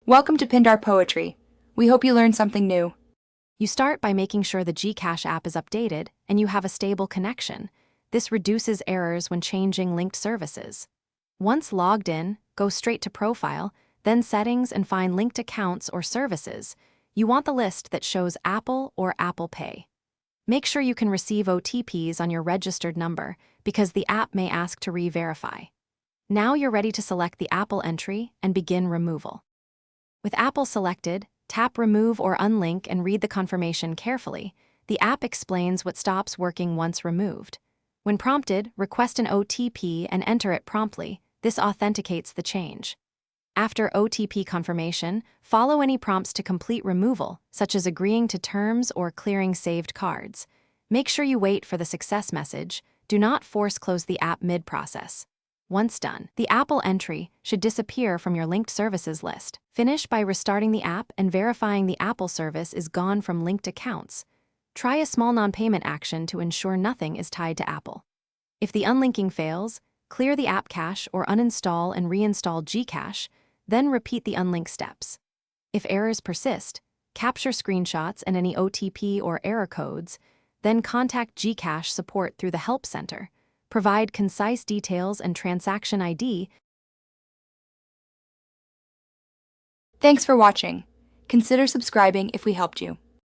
Welcome to Pindar Poetry. We hope you learned something new. You start by making sure the Gcash app is updated and you have a stable connection. This reduces errors when changing linked services. Once logged in, go straight to Profile, then Settings and find linked accounts or services. You want the list that shows Apple or Apple Pay. Make sure you can receive OTPs on your registered number because the app may ask to re-verify. Now you're ready to select the Apple entry and begin removal. With Apple selected, tap Remove or Unlink and read the confirmation carefully. The app explains what stops working once removed. When prompted, request an OTP and enter it promptly. This authenticates the change. After OTP confirmation, follow any prompts to complete removal, such as agreeing to terms or clearing saved cards. Make sure you wait for the success message. Do not force close the app mid-process. Once done, the Apple entry should disappear from your linked services list. Finish by restarting the app and verifying the Apple service is gone from linked accounts. Try a small non-payment action to ensure nothing is tied to Apple. If the unlinking fails, clear the app cache or uninstall and reinstall Gcash, then repeat the unlink steps. If errors persist, capture screenshots and any OTP or error codes, then contact Gcash support through the Help Center. Provide concise details and transaction ID. Thanks for watching. Consider subscribing if we helped you.